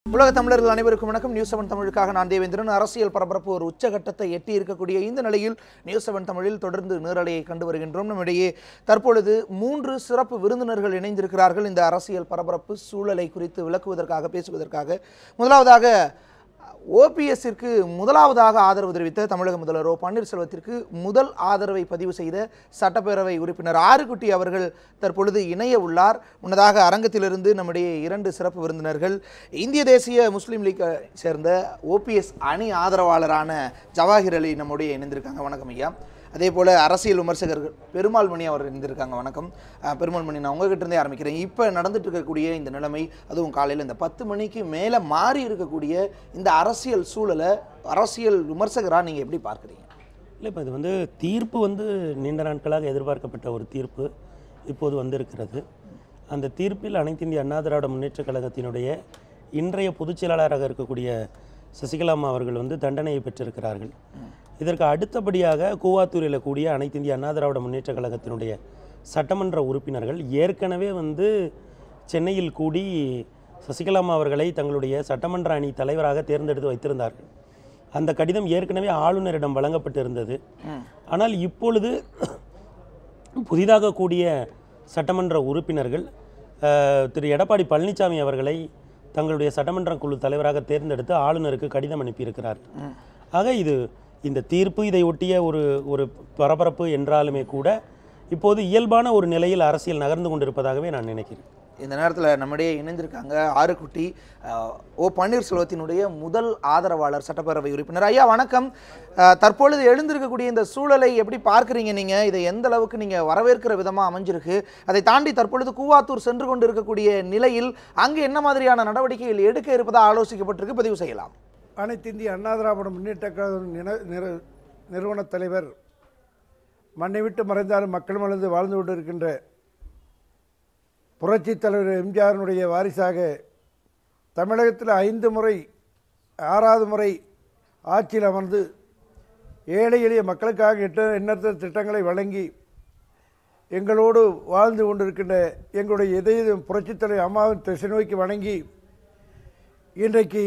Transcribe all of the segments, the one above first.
உலக தமிழர்கள் அனைவருக்கும் வணக்கம். நியூஸ் 7 தமிழுக்காக நான் தேவேந்திரன். அரசியல் பரபரப்பு ஒரு உச்சகட்டத்தை எட்டி இருக்கக்கூடிய இந்த நிலையில் நியூஸ் 7 தமிழில் தொடர்ந்து நேரலையை கண்டு வருகின்றோம். நம்மிடையே தற்பொழுது 3 சிறப்பு விருந்தினர்கள் இணைந்திருக்கிறார்கள். இந்த அரசியல் பரபரப்பு சூழலை குறித்து விளக்குவதற்காக பேசுவதற்காக முதலாவதாக ஓபிஎஸ்ஸிற்கு முதலாவதாக ஆதரவு தெரிவித்த தமிழக முதல்வர் ஓ பன்னீர்செல்வத்திற்கு முதல் ஆதரவை பதிவு செய்த சட்டப்பேரவை உறுப்பினர் ஆறுகுட்டி அவர்கள் தற்பொழுது இணைய உள்ளார். முன்னதாக அரங்கத்திலிருந்து நம்முடைய 2 சிறப்பு விருந்தினர்கள் இந்திய தேசிய முஸ்லீம் லீக் சேர்ந்த ஓபிஎஸ் அணி ஆதரவாளரான ஜவாஹிர் அலி நம்முடைய இணைந்திருக்காங்க. வணக்கம் ஐயா. அதே போல் அரசியல் விமர்சகர்கள் பெருமாள் மணி அவர் இருந்திருக்காங்க. வணக்கம் பெருமாள் மணி. நான் உங்ககிட்ட இருந்தே ஆரம்பிக்கிறேன். இப்போ நடந்துட்டு இருக்கக்கூடிய இந்த நிலைமை, அதுவும் காலையில் இந்த 10 மணிக்கு மேலே மாறி இருக்கக்கூடிய இந்த அரசியல் சூழலை அரசியல் விமர்சகராக நீங்கள் எப்படி பார்க்குறீங்க? இல்லை, இப்போ இது தீர்ப்பு நீண்ட நாட்களாக எதிர்பார்க்கப்பட்ட ஒரு தீர்ப்பு இப்போது வந்திருக்கிறது. அந்த தீர்ப்பில் அனைத்து இந்திய அண்ணா திராவிட முன்னேற்றக் கழகத்தினுடைய இன்றைய பொதுச் செயலாளராக இருக்கக்கூடிய சசிகலா அம்மா அவர்கள் தண்டனையை பெற்றிருக்கிறார்கள். இதற்கு அடுத்தபடியாக கூவாத்தூரில் கூடிய அனைத்து இந்திய அண்ணா திராவிட முன்னேற்றக் கழகத்தினுடைய சட்டமன்ற உறுப்பினர்கள் ஏற்கனவே சென்னையில் கூடி சசிகலா அம்மா அவர்களை தங்களுடைய சட்டமன்ற அணி தலைவராக தேர்ந்தெடுத்து வைத்திருந்தார்கள். அந்த கடிதம் ஏற்கனவே ஆளுநரிடம் வழங்கப்பட்டிருந்தது. ஆனால் இப்பொழுது புதிதாக கூடிய சட்டமன்ற உறுப்பினர்கள் திரு எடப்பாடி பழனிசாமி அவர்களை தங்களுடைய சட்டமன்ற குழு தலைவராக தேர்ந்தெடுத்து ஆளுநருக்கு கடிதம் அனுப்பியிருக்கிறார். ஆக இந்த தீர்ப்பு இதை ஒட்டிய ஒரு பரபரப்பு என்றாலுமே கூட இப்போது இயல்பான ஒரு நிலையில் அரசியல் நகர்ந்து கொண்டிருப்பதாகவே நான் நினைக்கிறேன். இந்த நேரத்தில் நம்முடைய இணைந்திருக்காங்க ஆறுகுட்டி, ஓ பன்னீர்செல்வத்தினுடைய முதல் ஆதரவாளர், சட்டப்பேரவை உறுப்பினர். ஐயா வணக்கம். தற்பொழுது எழுந்திருக்கக்கூடிய இந்த சூழலை எப்படி பார்க்குறீங்க நீங்கள்? இதை எந்த அளவுக்கு நீங்கள் வரவேற்கிற விதமாக அமைஞ்சிருக்கு? அதை தாண்டி தற்பொழுது கூவாத்தூர் சென்று கொண்டு இருக்கக்கூடிய நிலையில் அங்கு என்ன மாதிரியான நடவடிக்கைகள் எடுக்க இருப்பதாக ஆலோசிக்கப்பட்டிருக்கு? பதிவு செய்யலாம். அனைத்து இந்திய அண்ணா திராவிட முன்னேற்ற கழக நிறுவன தலைவர் மண்ணை விட்டு மறைந்தாலும் மக்கள் மனது வாழ்ந்து கொண்டிருக்கின்ற புரட்சித் தலைவர் எம்ஜிஆருடைய வாரிசாக தமிழகத்தில் 5 முறை 6வது முறை ஆட்சியில் அமர்ந்து ஏழை எளிய மக்களுக்காக எண்ணற்ற திட்டங்களை வழங்கி எங்களோடு வாழ்ந்து கொண்டிருக்கின்ற எங்களுடைய இதயம் புரட்சித் தலைவர் அம்மாவின் திசை நோக்கி வணங்கி இன்றைக்கு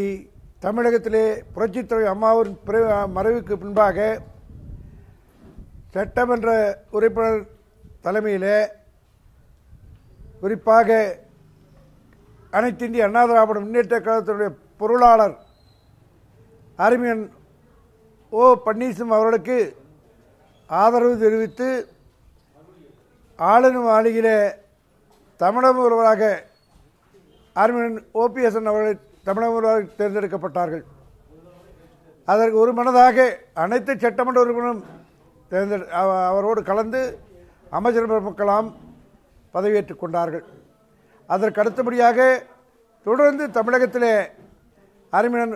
தமிழகத்திலே புரட்சித் தலைவர் அம்மாவின் மறைவுக்கு பின்பாக சட்டமன்ற உறுப்பினர் தலைமையிலே குறிப்பாக அனைத்து இந்திய அண்ணா திராவிட முன்னேற்ற கழகத்தினுடைய பொருளாளர் அருமையன் ஓ பன்னீர்செல்வம் அவர்களுக்கு ஆதரவு தெரிவித்து ஆளுநர் மாளிகையிலே தமிழக முதல்வராக அருமையன் ஓபிஎஸ் அவர்கள் தமிழக முதல்வராக தேர்ந்தெடுக்கப்பட்டார்கள். அதற்கு ஒரு மனதாக அனைத்து சட்டமன்ற உறுப்பினரும் அவரோடு கலந்து அமைச்சர் பெருமக்களாம் பதவியேற்றுக் கொண்டார்கள். அதற்கு அடுத்தபடியாக தொடர்ந்து தமிழகத்திலே அருமையன்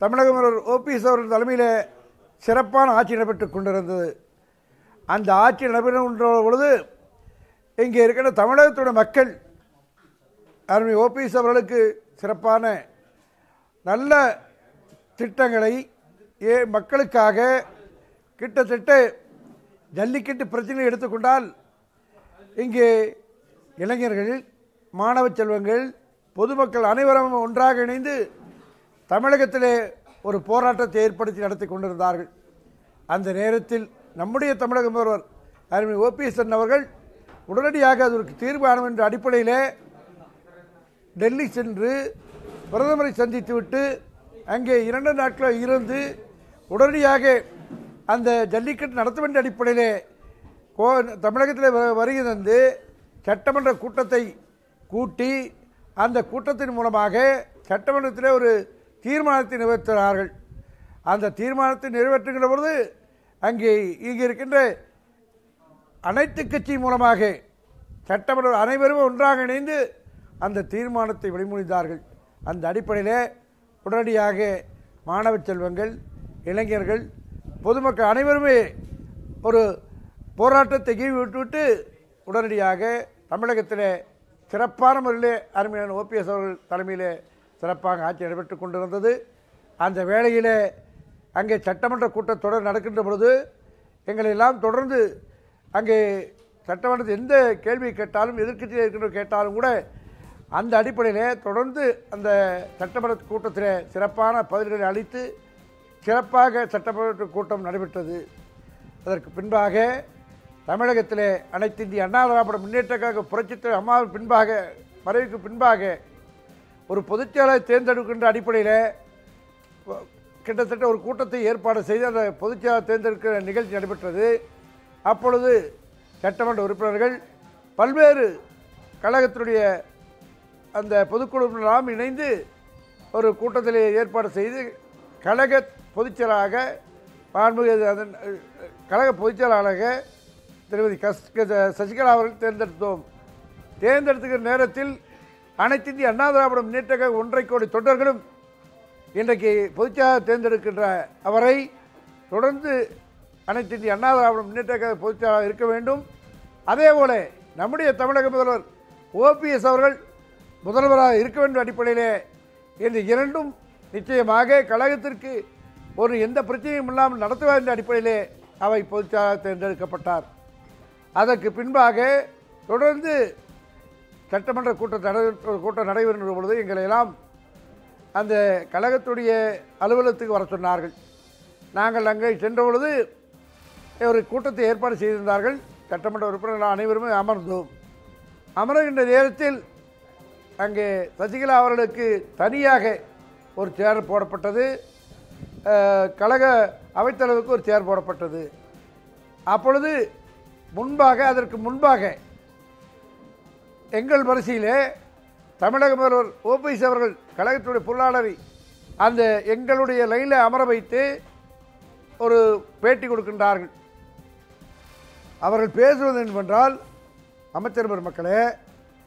தமிழக முதல்வர் ஓபிஎஸ் அவர்கள் தலைமையில் சிறப்பான ஆட்சி நடைபெற்றுக் கொண்டிருந்தது. அந்த ஆட்சி நடைபெறுகின்ற பொழுது இங்கே இருக்கிற தமிழகத்துடைய மக்கள் அருமை ஓபிஎஸ் அவர்களுக்கு சிறப்பான நல்ல திட்டங்களை மக்களுக்காக கிட்டத்தட்ட ஜல்லிக்கட்டு பிரச்சனை எடுத்துக்கொண்டால் இங்கே இளைஞர்கள், மாணவ செல்வங்கள், பொதுமக்கள் அனைவரும் ஒன்றாக இணைந்து தமிழகத்திலே ஒரு போராட்டத்தை ஏற்படுத்தி நடத்தி கொண்டிருந்தார்கள். அந்த நேரத்தில் நம்முடைய தமிழக முதல்வர் அருமை ஓபிஎஸ் அவர்கள் உடனடியாக அதற்கு தீர்மானம் என்ற அடிப்படையிலே டெல்லி சென்று பிரதமரை சந்தித்துவிட்டு அங்கே 2 நாட்கள் இருந்து உடனடியாக அந்த ஜல்லிக்கட்டு நடத்த வேண்டிய அடிப்படையிலே தமிழகத்தில் வருகை தந்து சட்டமன்ற கூட்டத்தை கூட்டி அந்த கூட்டத்தின் மூலமாக சட்டமன்றத்தில் ஒரு தீர்மானத்தை நிறைவேற்றுகிறார்கள். அந்த தீர்மானத்தை நிறைவேற்றுகின்ற பொழுது இங்கே இருக்கின்ற அனைத்து கட்சி மூலமாக சட்டமன்ற அனைவரும் ஒன்றாக இணைந்து அந்த தீர்மானத்தை வெளிமொழிந்தார்கள். அந்த அடிப்படையில் உடனடியாக மாணவ செல்வங்கள், இளைஞர்கள், பொதுமக்கள் அனைவருமே ஒரு போராட்டத்தை விட்டுவிட்டு உடனடியாக தமிழகத்தில் சிறப்பான முறையிலே அருமையான ஓபிஎஸ் அவர்கள் தலைமையிலே சிறப்பாக ஆட்சி நடைபெற்றுக் கொண்டிருந்தது. அந்த வேளையில் அங்கே சட்டமன்ற கூட்டத்தொடர் நடக்கின்ற பொழுது எங்களை எல்லாம் தொடர்ந்து அங்கே சட்டமன்றத்தில் எந்த கேள்வி கேட்டாலும் எதிர்க்கட்சியில் இருக்கின்ற கேட்டாலும் கூட அந்த அடிப்படையிலே தொடர்ந்து அந்த சட்டமன்ற கூட்டத்தில் சிறப்பான பதில்களை அளித்து சிறப்பாக சட்டமன்ற கூட்டம் நடைபெற்றது. அதற்கு பின்பாக தமிழகத்திலே அனைத்து இந்திய அண்ணா திராவிட முன்னேற்ற கழக புரட்சித் அம்மாவின் பின்பாக மறைவுக்கு பின்பாக ஒரு பொதுச்செயலாளர் தேர்ந்தெடுக்கின்ற அடிப்படையில் கிட்டத்தட்ட ஒரு கூட்டத்தை ஏற்பாடு செய்து அந்த பொதுச்செயலாளர் தேர்ந்தெடுக்கிற நிகழ்ச்சி நடைபெற்றது. அப்பொழுது சட்டமன்ற உறுப்பினர்கள் பல்வேறு கழகத்தினுடைய அந்த பொதுக்குழுவினரெல்லாம் இணைந்து ஒரு கூட்டத்தில் ஏற்பாடு செய்து கழக பொதுச்செயலாளராக அதன் கழக பொதுச்செயலாளராக திருமதி சசிகலா அவர்கள் தேர்ந்தெடுத்தோம். தேர்ந்தெடுத்துக்கிற நேரத்தில் அனைத்து இந்திய அண்ணா திராவிட முன்னேற்ற கழக 1.5 கோடி தொண்டர்களும் இன்றைக்கு பொதுச்செயலாளர் தேர்ந்தெடுக்கின்ற அவரை தொடர்ந்து அனைத்து இந்திய அண்ணா திராவிட முன்னேற்ற கழக பொதுச்செயலாளர் இருக்க வேண்டும். அதேபோல நம்முடைய தமிழக முதல்வர் OPS அவர்கள் முதல்வராக இருக்க வேண்டும் அடிப்படையிலே இந்த இரண்டும் நிச்சயமாக கழகத்திற்கு ஒரு எந்த பிரச்சனையும் இல்லாமல் நடத்துவார் என்ற அடிப்படையிலே அவை பொதுச்செயலாளர் தேர்ந்தெடுக்கப்பட்டார். அதற்கு பின்பாக தொடர்ந்து சட்டமன்ற கூட்டம் நடைபெறுகின்ற பொழுது எங்களை எல்லாம் அந்த கழகத்துடைய அலுவலகத்துக்கு வர சொன்னார்கள். நாங்கள் அங்கே சென்ற பொழுது ஒரு கூட்டத்தை ஏற்பாடு செய்திருந்தார்கள். சட்டமன்ற உறுப்பினர்கள் அனைவருமே அமர்ந்தோம். அமர்கின்ற நேரத்தில் அங்கே சசிகலா அவர்களுக்கு தனியாக ஒரு சேர் போடப்பட்டது, கழக அவைத்தலைவருக்கு ஒரு சேர் போடப்பட்டது. அப்பொழுது அதற்கு முன்பாக எங்கள் வரிசையிலே தமிழக முதல்வர் OPS அவர்கள் கழகத்துடைய பொருளாளரை அந்த எங்களுடைய லைனில் அமர வைத்து ஒரு பேட்டி கொடுக்கின்றார்கள். அவர்கள் பேசுவது என்னவென்றால், அமைச்சர் பெருமக்களே,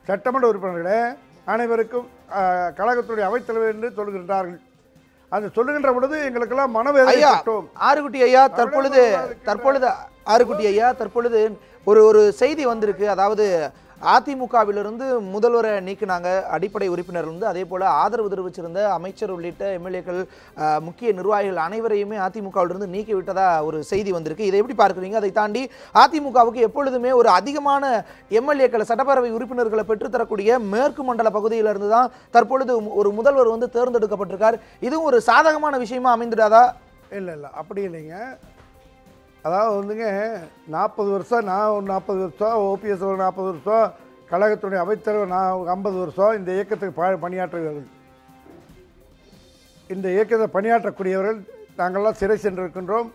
சட்டமன்ற உறுப்பினர்களே, அனைவருக்கும் கழகத்துடைய அவைத்தலைவர் என்று சொல்கின்றார்கள். அந்த சொல்லுகின்ற பொழுது எங்களுக்கெல்லாம் மனவேதனைப்பட்டோம். ஆறுகுட்டி ஐயா, தற்பொழுது ஒரு செய்தி வந்திருக்கு. அதாவது அதிமுகவிலிருந்து முதல்வரை நீக்கினாங்க அடிப்படை உறுப்பினர்லேருந்து, அதே போல் ஆதரவு தெரிவிச்சிருந்த அமைச்சர் உள்ளிட்ட எம்எல்ஏக்கள் முக்கிய நிர்வாகிகள் அனைவரையுமே அதிமுகவிலிருந்து நீக்கி விட்டதா ஒரு செய்தி வந்திருக்கு. இதை எப்படி பார்க்குறீங்க? அதை தாண்டி அதிமுகவுக்கு எப்பொழுதுமே ஒரு அதிகமான எம்எல்ஏக்களை சட்டப்பேரவை உறுப்பினர்களை பெற்றுத்தரக்கூடிய மேற்கு மண்டல பகுதியிலிருந்து தான் தற்பொழுது ஒரு முதல்வர் வந்து தேர்ந்தெடுக்கப்பட்டிருக்கார். இதுவும் ஒரு சாதகமான விஷயமா அமைந்துடாதா? இல்லை, அப்படி இல்லைங்க. அதாவது வந்துங்க 40 வருஷம், நான் ஒரு 40 வருஷம், OPS ஒரு 40 வருஷம், கழகத்துடைய அவைத்தலைவர் நான் 50 வருஷம் இந்த இயக்கத்துக்கு பணியாற்றுகிறவர்கள். இந்த இயக்கத்தை பணியாற்றக்கூடியவர்கள் நாங்கள்லாம் சிறை சென்றிருக்கின்றோம்,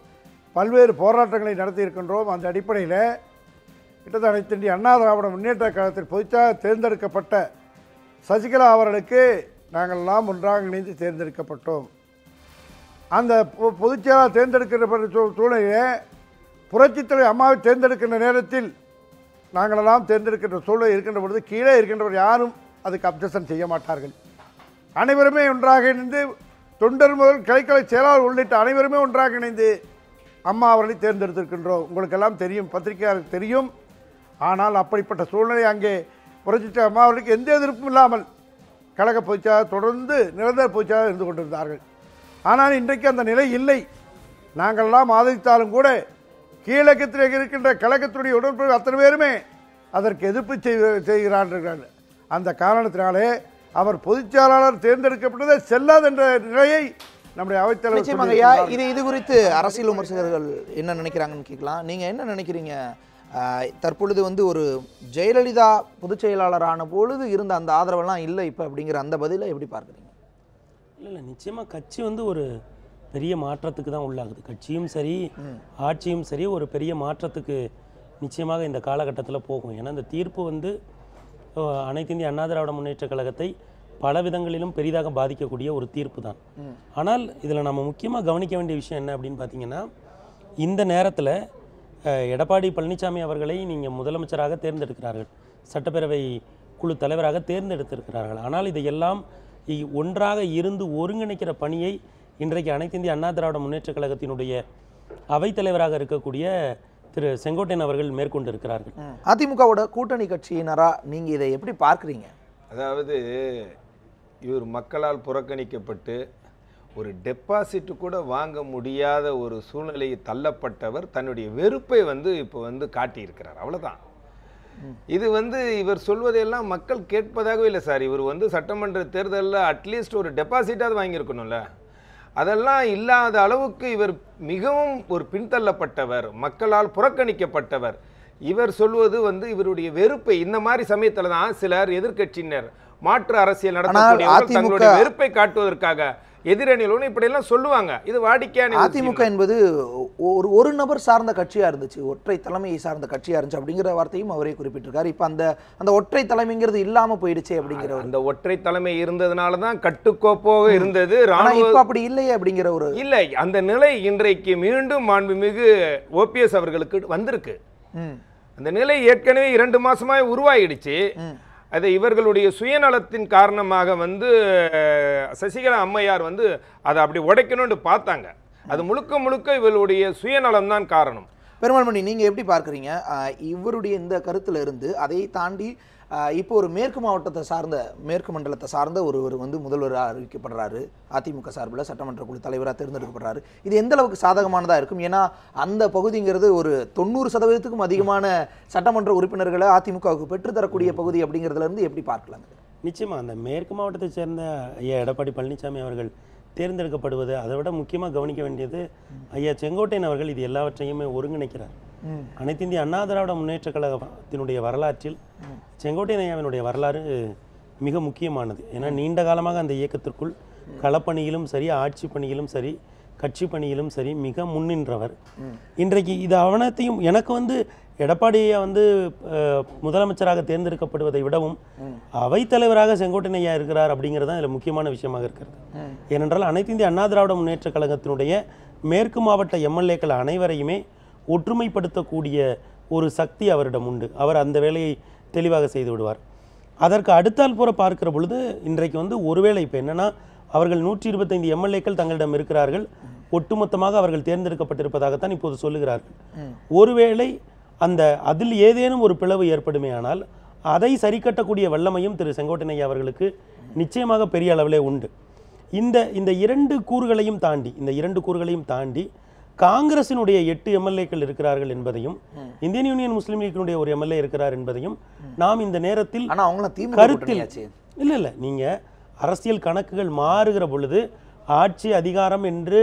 பல்வேறு போராட்டங்களை நடத்தியிருக்கின்றோம். அந்த அடிப்படையில் கிட்டத்தட்ட அனைத்து இந்திய அண்ணா திராவிட முன்னேற்ற கழகத்தில் பொதுச்சாக தேர்ந்தெடுக்கப்பட்ட சசிகலா அவர்களுக்கு நாங்கள்லாம் ஒன்றாக இணைந்து தேர்ந்தெடுக்கப்பட்டோம். அந்த பொதுச்செயலாளர் தேர்ந்தெடுக்கிற சூழ்நிலையே புரட்சித்தலைவர் அம்மாவை தேர்ந்தெடுக்கின்ற நேரத்தில் நாங்களெல்லாம் தேர்ந்தெடுக்கின்ற சூழ்நிலை இருக்கின்ற பொழுது கீழே இருக்கின்றவர் யாரும் அதுக்கு அப்ஜெக்ஷன் செய்ய மாட்டார்கள். அனைவருமே ஒன்றாக இணைந்து தொண்டர் முதல் கிளைக்கலை செயலாளர் உள்ளிட்ட அனைவருமே ஒன்றாக இணைந்து அம்மா அவர்களை தேர்ந்தெடுத்திருக்கின்றோம். உங்களுக்கெல்லாம் தெரியும், பத்திரிகையாளருக்கு தெரியும். ஆனால் அப்படிப்பட்ட சூழ்நிலை அங்கே புரட்சித்தலைவர் அம்மா அவர்களுக்கு எந்த எதிர்ப்பும் இல்லாமல் கழக பொதுச்செயலாளர் தொடர்ந்து நிரந்தர பொதுச்செயலாளர் இருந்து கொண்டிருந்தார்கள். ஆனால் இன்றைக்கு அந்த நிலை இல்லை. நாங்கள்லாம் ஆதரித்தாலும் கூட கீழக்கத்தில் இருக்கின்ற கழகத்துடைய உடன்பிறகு அத்தனை பேருமே அதற்கு எதிர்ப்பு செய்கிறார்கள். அந்த காரணத்தினாலே அவர் பொதுச்செயலாளர் தேர்ந்தெடுக்கப்பட்டதே செல்லாது என்ற நிலையை நம்முடைய அவைத்தலைவர். இது குறித்து அரசியல் விமர்சகர்கள் என்ன நினைக்கிறாங்கன்னு கேட்கலாம். நீங்க என்ன நினைக்கிறீங்க? தற்பொழுது வந்து ஒரு ஜெயலலிதா பொதுச் செயலாளரான பொழுது இருந்த அந்த ஆதரவெல்லாம் இல்லை இப்போ அப்படிங்கிற அந்த பதிலை எப்படி பார்க்குறீங்க? இல்லை, நிச்சயமாக கட்சி வந்து ஒரு பெரிய மாற்றத்துக்கு தான் உள்ளாகுது. கட்சியும் சரி, ஆட்சியும் சரி, ஒரு பெரிய மாற்றத்துக்கு நிச்சயமாக இந்த காலகட்டத்தில் போகும். ஏன்னா இந்த தீர்ப்பு வந்து அனைத்து இந்திய அண்ணா திராவிட முன்னேற்ற கழகத்தை பல விதங்களிலும் பெரிதாக பாதிக்கக்கூடிய ஒரு தீர்ப்பு தான். ஆனால் இதில் நம்ம முக்கியமாக கவனிக்க வேண்டிய விஷயம் என்ன அப்படின்னு பார்த்தீங்கன்னா, இந்த நேரத்தில் எடப்பாடி பழனிசாமி அவர்களை நீங்கள் முதலமைச்சராக தேர்ந்தெடுக்கிறார்கள், சட்டப்பேரவை குழு தலைவராக தேர்ந்தெடுத்திருக்கிறார்கள். ஆனால் இதையெல்லாம் ஒன்றாக இருந்து ஒருங்கிணைக்கிற பணியை இன்றைக்கு அனைத்து இந்திய அண்ணா திராவிட முன்னேற்ற கழகத்தினுடைய அவைத்தலைவராக இருக்கக்கூடிய திரு செங்கோட்டையன் அவர்கள் மேற்கொண்டிருக்கிறார்கள். அதிமுகவோட கூட்டணி கட்சியினரா நீங்கள் இதை எப்படி பார்க்குறீங்க? அதாவது இவர் மக்களால் புறக்கணிக்கப்பட்டு ஒரு டெபாசிட் கூட வாங்க முடியாத ஒரு சூழ்நிலையை தள்ளப்பட்டவர் தன்னுடைய வெறுப்பை இப்போ காட்டியிருக்கிறார். அவ்வளோதான். இது இவர் சொல்வதையெல்லாம் மக்கள் கேட்பதாகவே இல்லை சார். இவர் சட்டமன்ற தேர்தலில் அட்லீஸ்ட் ஒரு டெபாசிட்டாவது வாங்கியிருக்கணும்ல. அதெல்லாம் இல்லாத அளவுக்கு இவர் மிகவும் ஒரு பின்தள்ளப்பட்டவர், மக்களால் புறக்கணிக்கப்பட்டவர். இவர் சொல்வது இவருடைய வெறுப்பை இந்த மாதிரி சமயத்துல தான் சிலர் எதிர்க்கட்சியினர் மாற்று அரசியல் நடத்தக்கூடியவர்கள் தங்களுடைய வெறுப்பை காட்டுவதற்காக எதிரணிகளும் இப்படியெல்லாம் சொல்லுவாங்க. இது வாடிக்கையான. அதிமுக என்பது ஒரு நபர் சார்ந்த கட்சியா இருந்துச்சு, ஒற்றை தலைமையை சார்ந்த கட்சியா இருந்துச்சு அப்படிங்கிற வார்த்தையும் அவரே குறிப்பிட்டிருக்காரு. இப்ப அந்த ஒற்றை தலைமைங்கிறது இல்லாம போயிடுச்சு அப்படிங்கிற அந்த ஒற்றை தலைமை இருந்ததுனால தான் கட்டுக்கோப்பாக இருந்தது. இப்ப அப்படி இல்லையே அப்படிங்கிற ஒரு இல்லை, அந்த நிலை இன்றைக்கு மீண்டும் மாண்புமிகு ஓபிஎஸ் அவர்களுக்கு வந்திருக்கு. அந்த நிலை ஏற்கனவே 2 மாசமாய் உருவாயிடுச்சு. அதை இவர்களுடைய சுயநலத்தின் காரணமாக சசிகலா அம்மையார் அதை அப்படி உடைக்கணும்னு பார்த்தாங்க. அது முழுக்க முழுக்க இவர்களுடைய சுயநலம் தான் காரணம். பெருமாள்மணி, நீங்க எப்படி பார்க்குறீங்க இவருடைய இந்த கருத்துல இருந்து? அதை தாண்டி இப்போ ஒரு மேற்கு மாவட்டத்தை சார்ந்த, மேற்கு மண்டலத்தை சார்ந்த ஒருவர் முதல்வராக அறிவிக்கப்படுறாரு, அதிமுக சார்பில் சட்டமன்ற குழு தலைவராக தேர்ந்தெடுக்கப்படுறாரு. இது எந்த அளவுக்கு சாதகமானதாக இருக்கும்? ஏன்னா அந்த பகுதிங்கிறது ஒரு 90% அதிகமான சட்டமன்ற உறுப்பினர்களை அதிமுகவுக்கு பெற்றுத்தரக்கூடிய பகுதி அப்படிங்கிறதுல இருந்து எப்படி பார்க்கலாம்? நிச்சயமாக அந்த மேற்கு மாவட்டத்தை சேர்ந்த ஐயா எடப்பாடி பழனிசாமி அவர்கள் தேர்ந்தெடுக்கப்படுவது, அதை விட முக்கியமாக கவனிக்க வேண்டியது ஐயா செங்கோட்டையன் அவர்கள் இது எல்லாவற்றையுமே ஒருங்கிணைக்கிறார். அனைத்து இந்திய அண்ணா திராவிட முன்னேற்ற கழகத்தினுடைய வரலாற்றில் செங்கோட்டையன் ஐயாவினுடைய வரலாறு மிக முக்கியமானது. ஏன்னா நீண்ட காலமாக அந்த இயக்கத்திற்குள் களப்பணியிலும் சரி, ஆட்சி பணியிலும் சரி, கட்சி பணியிலும் சரி மிக முன்னின்றவர். இன்றைக்கு இது அவனத்தையும் எனக்கு எடப்பாடி ஐயா முதலமைச்சராக தேர்ந்தெடுக்கப்படுவதை விடவும் அவைத்தலைவராக செங்கோட்டையன் ஐயா இருக்கிறார் அப்படிங்கிறது தான் இதில் முக்கியமான விஷயமாக இருக்கிறது. ஏனென்றால் அனைத்து இந்திய அண்ணா திராவிட முன்னேற்ற கழகத்தினுடைய மேற்கு மாவட்ட எம்எல்ஏக்கள் அனைவரையுமே ஒற்றுமைப்படுத்தக்கூடிய ஒரு சக்தி அவரிடம் உண்டு. அவர் அந்த வேலையை தெளிவாக செய்து விடுவார். அதற்கு அடுத்தால் போற பார்க்கிற பொழுது இன்றைக்கு ஒருவேளை இப்போ என்னன்னா, அவர்கள் 125 எம்எல்ஏக்கள் தங்களிடம் இருக்கிறார்கள், ஒட்டுமொத்தமாக அவர்கள் தேர்ந்தெடுக்கப்பட்டிருப்பதாகத்தான் இப்போது சொல்லுகிறார்கள். ஒருவேளை அதில் ஏதேனும் ஒரு பிளவு ஏற்படுமே ஆனால் அதை சரிக்கட்டக்கூடிய வல்லமையும் திரு செங்கோட்டையன் ஐயா அவர்களுக்கு நிச்சயமாக பெரிய அளவிலே உண்டு. இந்த இரண்டு கூறுகளையும் தாண்டி காங்கிரசினுடைய 8 எம்எல்ஏக்கள் இருக்கிறார்கள் என்பதையும், இந்தியன் யூனியன் முஸ்லீம் லீக்கினுடைய ஒரு எம்எல்ஏ இருக்கிறார் என்பதையும் நாம் இந்த நேரத்தில் கருத்தில் இல்லை நீங்க அரசியல் கணக்குகள் மாறுகிற பொழுது ஆட்சி அதிகாரம் என்று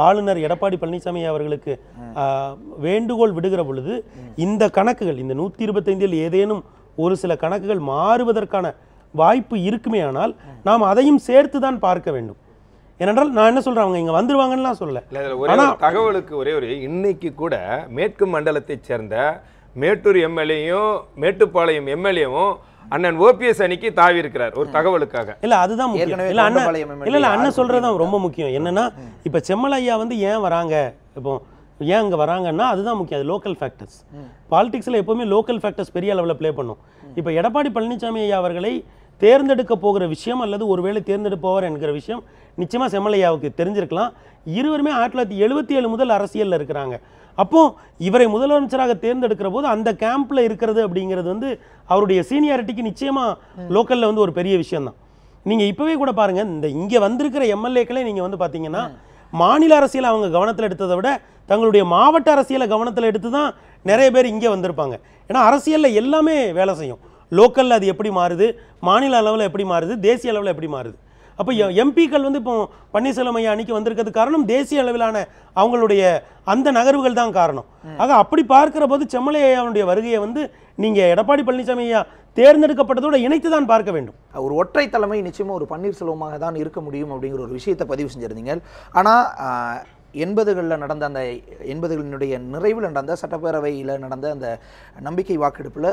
ஆளுநர் எடப்பாடி பழனிசாமி அவர்களுக்கு வேண்டுகோள் விடுகிற பொழுது இந்த கணக்குகள், இந்த 125 ஏதேனும் ஒரு சில கணக்குகள் மாறுவதற்கான வாய்ப்பு இருக்குமே ஆனால் நாம் அதையும் சேர்த்து தான் பார்க்க வேண்டும். ஏனென்றால் நான் என்ன சொல்றேன், அவங்க இங்க வந்துருவாங்கன்னு சொல்லல. தகவலுக்கு ஒரே இன்னைக்கு கூட மேற்கு மண்டலத்தை சேர்ந்த மேட்டூர் எம்எல்ஏயும் மேட்டுப்பாளையம் எம்எல்ஏவும் அண்ணன் ஓபிஎஸ் அணிக்கு தாவி இருக்கிறார் ஒரு தகவலுக்காக. இல்ல அதுதான் முக்கியம். இல்ல அண்ணன் சொல்றதுதான் ரொம்ப முக்கியம். என்னன்னா இப்ப செம்மலையா ஏன் வராங்க, இப்போ ஏன் அங்க வராங்கன்னா அதுதான் முக்கியம். அது லோக்கல் ஃபேக்டர்ஸ். பாலிடிக்ஸ்ல எப்பவுமே லோக்கல் ஃபேக்டர்ஸ் பெரிய அளவில் பிளே பண்ணும். இப்ப எடப்பாடி பழனிசாமி ஐயா அவர்களை தேர்ந்தெடுக்க போகிற விஷயம் அல்லது ஒருவேளை தேர்ந்தெடுப்பவர் என்கிற விஷயம் நிச்சயமா செம்மலையாவுக்கு தெரிஞ்சிருக்கலாம். இருவருமே 1977 முதல் அரசியல்ல இருக்கிறாங்க. அப்போ இவரை முதலமைச்சராக தேர்ந்தெடுக்கிற போது அந்த கேம்ப்ல இருக்கிறது அப்படிங்கிறது அவருடைய சீனியாரிட்டிக்கு நிச்சயமா லோக்கல்ல ஒரு பெரிய விஷயம் தான். நீங்க இப்பவே கூட பாருங்க, இங்க வந்திருக்கிற எம்எல்ஏக்களே நீங்க பாத்தீங்கன்னா மாநில அரசியல் அவங்க கவனத்தில் எடுத்ததை விட தங்களுடைய மாவட்ட அரசியலை கவனத்தில் எடுத்து தான் நிறைய பேர் இங்கே வந்திருப்பாங்க. ஏன்னா அரசியலில் எல்லாமே வேலை செய்யும். லோக்கலில் அது எப்படி மாறுது, மாநில அளவில் எப்படி மாறுது, தேசிய அளவில் எப்படி மாறுது. அப்போ எம்பிக்கள் இப்போ பன்னீர்செல்வம் ஐயா அன்னைக்கு வந்திருக்கிறது காரணம் தேசிய அளவிலான அவங்களுடைய அந்த நகர்வுகள் தான் காரணம். ஆக அப்படி பார்க்கிற போது செம்மலை ஐயாவுடைய வருகையை நீங்கள் எடப்பாடி பழனிசாமி ஐயா தேர்ந்தெடுக்கப்பட்டதோட இணைத்து தான் பார்க்க வேண்டும். ஒரு ஒற்றை தலைமை நிச்சயமாக ஒரு பன்னீர்செல்வமாக தான் இருக்க முடியும் அப்படிங்கிற ஒரு விஷயத்தை பதிவு செஞ்சிருந்தீங்க. ஆனால் 80களில் நடந்த அந்த 80களினுடைய நிறைவில் நடந்த சட்டப்பேரவையில் நடந்த அந்த நம்பிக்கை வாக்கெடுப்பில்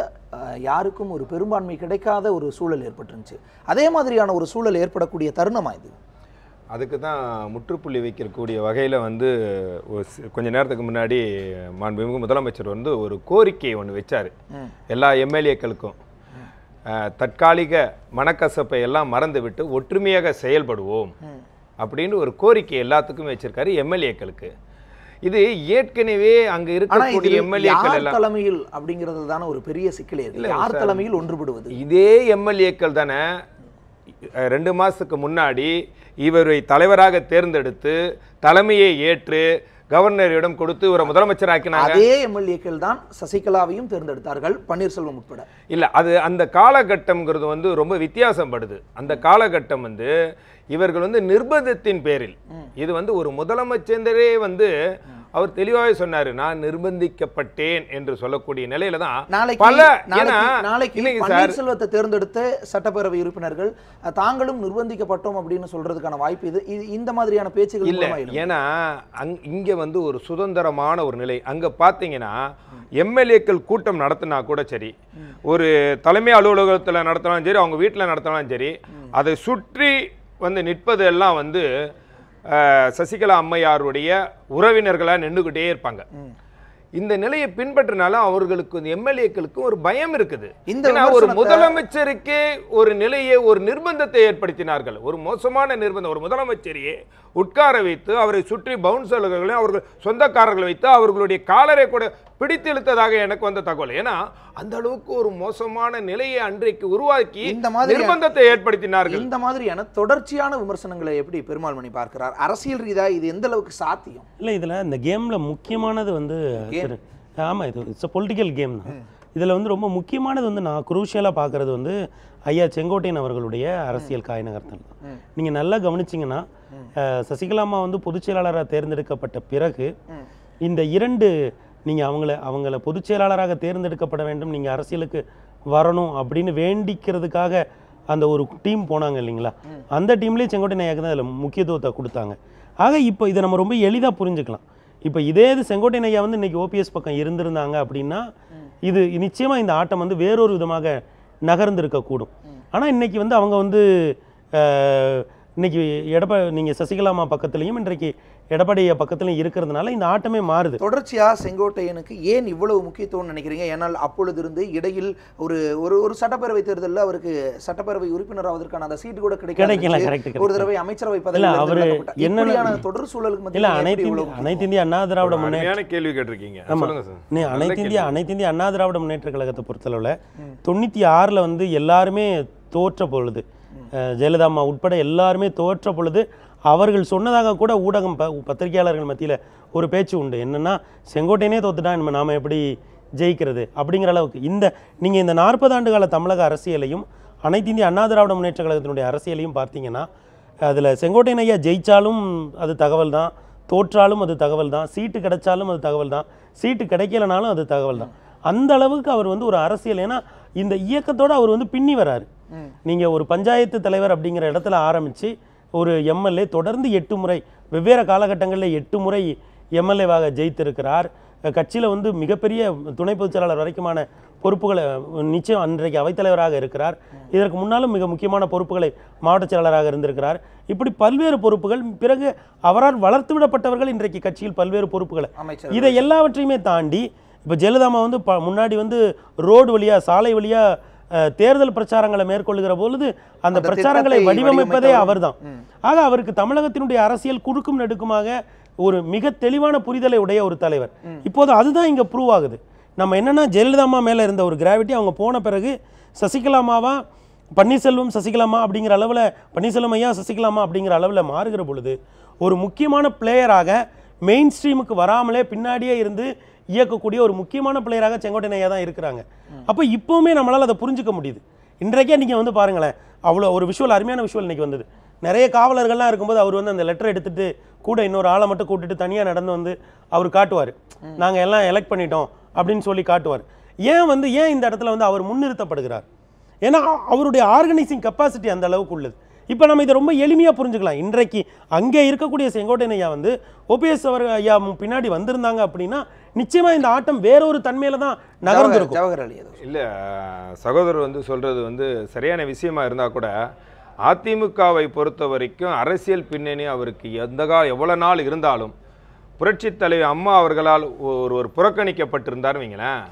யாருக்கும் ஒரு பெரும்பான்மை கிடைக்காத ஒரு சூழல் ஏற்பட்டுருந்துச்சு. அதே மாதிரியான ஒரு சூழல் ஏற்படக்கூடிய தருணமாக இது. அதுக்கு தான் முற்றுப்புள்ளி வைக்கக்கூடிய வகையில் கொஞ்ச நேரத்துக்கு முன்னாடி மாண்புமிகு முதலமைச்சர் ஒரு கோரிக்கை ஒன்று வச்சார் எல்லா எம்எல்ஏக்களுக்கும். தற்காலிக மனக்கசப்பை எல்லாம் மறந்துவிட்டு ஒற்றுமையாக செயல்படுவோம் அப்படின்னு ஒரு கோரிக்கை எல்லாத்துக்கும் வச்சிருக்காரு எம்எல்ஏக்களுக்கு. இது ஏற்கனவே அங்க இருக்கக்கூடிய எம்எல்ஏக்கள் எல்லாம் தலைமையில் அப்படிங்கிறது தானே ஒரு பெரிய சிக்கலே இருக்கு. யார் தலைமையில் ஒன்றுபடுவது? இதே எம்எல்ஏக்கள் தானே 2 மாதத்துக்கு முன்னாடி இவரை தலைவராக தேர்ந்தெடுத்து தலைமையை ஏற்று கவர்னரிடம் கொடுத்து இவரை முதலமைச்சராக்கினாங்க. அதே எம்எல்ஏக்கள் தான் சசிகலாவையும் தேர்ந்தெடுத்தார்கள், பன்னீர்செல்வம் உட்பட. இல்லை, அது அந்த காலகட்டம்ங்கிறது வந்து ரொம்ப வித்தியாசப்படுது. அந்த காலகட்டம் வந்து இவர்கள் வந்து நிர்பந்தத்தின் பேரில், இது வந்து ஒரு முதலமைச்சரே வந்து அவர் தெளிவாகவே சொன்னாரு, நான் நிர்பந்திக்கப்பட்டேன் என்று சொல்லக்கூடிய நிலையில தான் நாளைக்கு பன்னீர்செல்வத்தை தேர்ந்தெடுத்த சட்டப்பேரவை உறுப்பினர்கள் தாங்களும் நிர்பந்திக்கப்பட்டோம் அப்படின்னு சொல்றதுக்கான வாய்ப்பு இது இந்த மாதிரியான பேச்சுகள் இல்லை. ஏன்னா இங்க வந்து ஒரு சுதந்திரமான ஒரு நிலை. அங்க பாத்தீங்கன்னா எம்எல்ஏக்கள் கூட்டம் நடத்தினா கூட சரி, ஒரு தலைமை அலுவலகத்தில் நடத்தினாலும் சரி, அவங்க வீட்டில் நடத்தினாலும் சரி, அதை சுற்றி வந்து நிற்பது எல்லாம் வந்து சசிகலா அம்மையாருடைய உறவினர்களாக நின்றுகிட்டே இருப்பாங்க. இந்த நிலையை பின்பற்றினாலும் அவர்களுக்கு எம்எல்ஏக்களுக்கு ஒரு பயம் இருக்குது. ஒரு முதலமைச்சருக்கே ஒரு நிலையை, ஒரு நிர்பந்தத்தை ஏற்படுத்தினார்கள். ஒரு மோசமான நிர்பந்தம். ஒரு முதலமைச்சரையே உட்கார வைத்து அவரை சுற்றி பவுன்சர்களையும் அவர்கள் சொந்தக்காரர்களை வைத்து அவர்களுடைய காலரை கூட பிடித்து இழுத்ததாக எனக்கு வந்த தகவல். ஏன்னா அந்த அளவுக்கு ஒரு மோசமான நிலையை அன்றைக்கு உருவாக்கி இந்த மாதிரி நிர்பந்தத்தை ஏற்படுத்தினார்கள். இந்த மாதிரியான தொடர்ச்சியான விமர்சனங்களை எப்படி பெருமாள் மணி பார்க்கிறார்? அரசியல் ரீதியா இது எந்த அளவுக்கு சாத்தியம்? இல்லை, இதில் இந்த கேமில் முக்கியமானது வந்து ஆமாம், இது இட்ஸ் பொலிட்டிக்கல் கேம் தான். இதில் வந்து ரொம்ப முக்கியமானது வந்து நான் குரூஷியலாக பார்க்குறது வந்து ஐயா செங்கோட்டையன் அவர்களுடைய அரசியல் காய் நகர்த்தல் தான். நீங்கள் நல்லா கவனிச்சிங்கன்னா சசிகலாமா வந்து பொதுச் செயலாளராக தேர்ந்தெடுக்கப்பட்ட பிறகு இந்த 2 நீங்கள் அவங்கள பொதுச் செயலாளராக தேர்ந்தெடுக்கப்பட வேண்டும், நீங்கள் அரசியலுக்கு வரணும் அப்படின்னு வேண்டிக்கிறதுக்காக அந்த ஒரு டீம் போனாங்க இல்லைங்களா, அந்த டீம்லேயே செங்கோட்டையன் ஐயாக்கு தான் அதில் முக்கியத்துவத்தை கொடுத்தாங்க. ஆக இப்போ இதை நம்ம ரொம்ப எளிதாக புரிஞ்சுக்கலாம். இப்போ இதே இது செங்கோட்டையன் ஐயா வந்து இன்றைக்கி ஓபிஎஸ் பக்கம் இருந்திருந்தாங்க அப்படின்னா இது நிச்சயமாக இந்த ஆட்டம் வந்து வேறொரு விதமாக நகர்ந்திருக்கக்கூடும். ஆனால் இன்றைக்கி வந்து அவங்க வந்து இன்னைக்கு நீங்கள் சசிகலாமா பக்கத்துலையும் இன்றைக்கு எடப்பாடிய பக்கத்துலையும் இருக்கிறதுனால இந்த ஆட்டமே மாறுது. தொடர்ச்சியா செங்கோட்டையனுக்கு ஏன் இவ்வளவு முக்கியத்துவம் நினைக்கிறீங்க? ஏன்னால் அப்பொழுது இருந்து இடையில் ஒரு ஒரு சட்டப்பேரவை தேர்தலில் அவருக்கு சட்டப்பேரவை உறுப்பினர் ஆவதற்கான அந்த சீட்டு கூட கிடைக்கல. ஒரு தடவை அமைச்சரவை பதவி அவர் என்ன தொடர் சூழலுக்கு மத்தியில் அனைத்து இந்திய அண்ணா திராவிட முன்னேற்ற கேள்வி கேட்டிருக்கீங்க. அனைத்து இந்திய அண்ணா திராவிட முன்னேற்ற கழகத்தை பொறுத்தளவில் 96 வந்து எல்லாருமே தோற்ற பொழுது, ஜெயலலிதா அம்மா உட்பட எல்லாருமே தோற்ற பொழுது அவர்கள் சொன்னதாக கூட ஊடகம் பத்திரிகையாளர்கள் மத்தியில் ஒரு பேச்சு உண்டு. என்னென்னா செங்கோட்டையனே தோத்துட்டா நாம எப்படி ஜெயிக்கிறது அப்படிங்கிற அளவுக்கு நீங்கள் இந்த 40 ஆண்டு கால தமிழக அரசியலையும் அனைத்து இந்திய அண்ணா திராவிட முன்னேற்ற கழகத்தினுடைய அரசியலையும் பார்த்தீங்கன்னா அதில் செங்கோட்டையன் ஐயா ஜெயித்தாலும் அது தகவல் தான், தோற்றாலும் அது தகவல் தான், சீட்டு கிடைச்சாலும் அது தகவல் தான், சீட்டு கிடைக்கலனாலும் அது தகவல் தான். அந்த அளவுக்கு அவர் வந்து ஒரு அரசியல், ஏன்னா இந்த இயக்கத்தோடு அவர் வந்து பின்னி வராரு. நீங்கள் ஒரு பஞ்சாயத்து தலைவர் அப்படிங்கிற இடத்துல ஆரம்பித்து ஒரு எம்எல்ஏ தொடர்ந்து 8 முறை வெவ்வேறு காலகட்டங்களில் 8 முறை எம்எல்ஏவாக ஜெயித்திருக்கிறார். கட்சியில் வந்து மிகப்பெரிய துணை பொதுச் செயலாளர் வரைக்குமான பொறுப்புகளை நிச்சயம் அன்றைக்கு அவைத்தலைவராக இருக்கிறார். இதற்கு முன்னாலும் மிக முக்கியமான பொறுப்புகளை மாவட்ட செயலாளராக இருந்திருக்கிறார். இப்படி பல்வேறு பொறுப்புகள், பிறகு அவரால் வளர்த்து விடப்பட்டவர்கள் இன்றைக்கு கட்சியில் பல்வேறு பொறுப்புகளை, இதை எல்லாவற்றையுமே தாண்டி இப்போ ஜெயலலிதாமா வந்து முன்னாடி வந்து ரோடு வழியாக சாலை வழியாக தேர்தல் பிரச்சாரங்களை மேற்கொள்ளுகிற பொழுது அந்த பிரச்சாரங்களை வடிவமைப்பதே அவர் தான். ஆக அவருக்கு தமிழகத்தினுடைய அரசியல் குறுக்கும் நெடுக்குமாக ஒரு மிக தெளிவான புரிதலை உடைய ஒரு தலைவர். இப்போது அதுதான் இங்கே ப்ரூவ் ஆகுது. நம்ம என்னென்னா ஜெயலலிதாமா மேலே இருந்த ஒரு கிராவிட்டி அவங்க போன பிறகு சசிகலாமாவா பன்னீர்செல்வம் சசிகலாமா அப்படிங்கிற அளவில், பன்னீர்செல்வம் ஐயா சசிகலாமா அப்படிங்கிற அளவில் மாறுகிற பொழுது ஒரு முக்கியமான பிளேயராக மெயின் ஸ்ட்ரீமுக்கு வராமலே பின்னாடியே இருந்து இயக்கக்கூடிய ஒரு முக்கியமான பிளேயராக செங்கோட்டையன் ஐயா தான் இருக்கிறாங்க. அப்போ இப்போவுமே நம்மளால் அதை புரிஞ்சுக்க முடியுது. இன்றைக்கே நீங்கள் வந்து பாருங்களேன், அவ்வளோ ஒரு விஷுவல், அருமையான விஷுவல் இன்றைக்கி வந்தது. நிறைய காவலர்கள்லாம் இருக்கும்போது அவர் வந்து அந்த லெட்டர் எடுத்துகிட்டு கூட இன்னொரு ஆளை மட்டும் கூட்டிட்டு தனியாக நடந்து வந்து அவர் காட்டுவார், நாங்கள் எல்லாம் எலெக்ட் பண்ணிட்டோம் அப்படின்னு சொல்லி காட்டுவார். ஏன் இந்த இடத்துல வந்து அவர் முன்னிறுத்தப்படுகிறார்? ஏன்னா அவருடைய ஆர்கனைசிங் கெப்பாசிட்டி அந்த அளவுக்கு உள்ளது. இப்போ நம்ம இதை ரொம்ப எளிமையாக புரிஞ்சுக்கலாம். இன்றைக்கு அங்கே இருக்கக்கூடிய செங்கோட்டையன் ஐயா வந்து ஓபிஎஸ் அவர் ஐயா பின்னாடி வந்திருந்தாங்க அப்படின்னா நிச்சயமாக இந்த ஆட்டம் வேறொரு தன்மையில தான் நகர்ந்திருக்கும். இல்லை, சகோதரர் வந்து சொல்கிறது வந்து சரியான விஷயமா இருந்தால் கூட அதிமுகவை பொறுத்த வரைக்கும் அரசியல் பின்னணி அவருக்கு எவ்வளோ நாள் இருந்தாலும் புரட்சித் தலைவர் அம்மா அவர்களால் ஒரு புறக்கணிக்கப்பட்டிருந்தார் வைங்களேன்,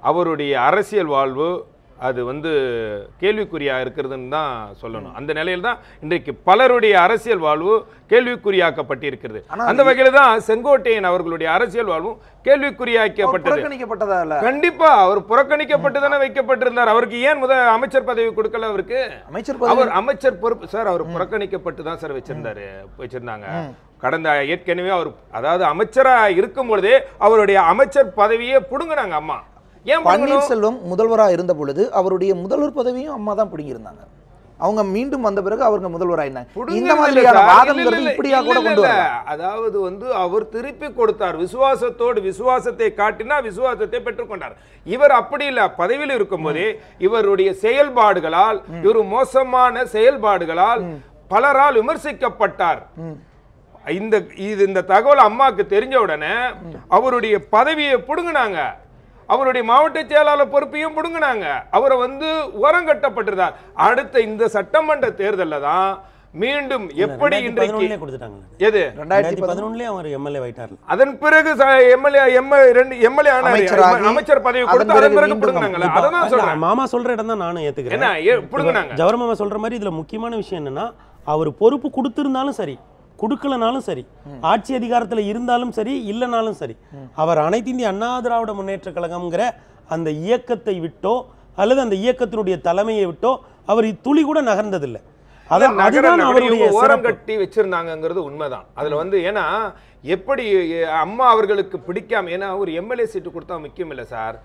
அவருடைய அரசியல் வாழ்வு அது வந்து கேள்விக்குறியா இருக்கிறதுன்னு தான் சொல்லணும். அந்த நிலையில் தான் இன்றைக்கு பலருடைய அரசியல் வாழ்வு கேள்விக்குறியாக்கப்பட்டிருக்கிறது. அந்த வகையில் தான் செங்கோட்டையன் அவர்களுடைய அரசியல் வாழ்வும் கேள்விக்குறியாக்கப்பட்டது. கண்டிப்பா அவர் புறக்கணிக்கப்பட்டுதானே வைக்கப்பட்டிருந்தார். அவருக்கு ஏன் அமைச்சர் பதவி கொடுக்கல? அவருக்கு அவர் அமைச்சர் பொறுப்பு சார், அவர் புறக்கணிக்கப்பட்டு தான் சார் வச்சிருந்தாங்க. கடந்த ஏற்கனவே அவர் அதாவது அமைச்சரா இருக்கும் பொழுதே அவருடைய அமைச்சர் பதவியே புடுங்கினாங்க அம்மா. ஏன் பன்னீர்செல்வம் முதல்வராக இருந்த பொழுது அவருடைய முதல்வர் பதவியும் அம்மா தான் பிடிங்கிருந்தாங்க. அவங்க மீண்டும் வந்த பிறகு அவங்க முதல்வராயிருந்தாங்க. இந்த மாதிரியான வாதங்கள் இப்படியா கூட கொண்டு வர, அதாவது வந்து அவர் திருப்பி கொடுத்தார் விசுவாசத்தோடு. விசுவாசத்தை காட்டினா விசுவாசத்தை பெற்றுக்கொண்டார். இவர் அப்படி இல்ல. பதவியில் இருக்கும் போதே இவருடைய செயல்பாடுகளால், இவர் மோசமான செயல்பாடுகளால் பலரால் விமர்சிக்கப்பட்டார். இந்த தகவல் அம்மாவுக்கு தெரிஞ்ச உடனே அவருடைய பதவியை புடுங்கினாங்க. அவருடைய மாவட்ட செயலாளர் பொறுப்பையும் புடுங்கினாங்க. அவரை வந்து ஓரங்கட்டப்பட்டிருந்தார். அடுத்த இந்த சட்டமன்ற தேர்தலில் தான் மீண்டும் எப்படி இன்றைக்கு எது 2011 அவர் எம்எல்ஏ ஆயிட்டார். அதன் பிறகு எம்எல்ஏ அமைச்சர் பதவி கொடுத்து அதன் பிறகு புடுங்கினாங்க. அதான் சொல்றேன். மாமா சொல்ற இடம் தான் நானும் ஏத்துக்கிறேன். புடுங்கினாங்க. ஜவஹர் மாமா சொல்ற மாதிரி இதுல முக்கியமான விஷயம் என்னன்னா, அவர் பொறுப்பு கொடுத்திருந்தாலும் சரி, கொடுக்கலனாலும் சரி, ஆட்சி அதிகாரத்தில் இருந்தாலும் சரி, இல்லைனாலும் சரி, அவர் அனைத்து இந்திய அண்ணா திராவிட முன்னேற்ற கழகம்ங்கிற அந்த இயக்கத்தை விட்டோ அல்லது அந்த இயக்கத்தினுடைய தலைமையை விட்டோ அவர் துளி கூட நகர்ந்ததில்லை. அதுதான் அவருடைய ஓரம் கட்டி வச்சிருந்தாங்கிறது உண்மைதான். அதுல வந்து ஏன்னா எப்படி அம்மா அவர்களுக்கு பிடிக்காம, ஏன்னா ஒரு எம்எல்ஏ சீட்டு கொடுத்தா முக்கியம் இல்ல சார்.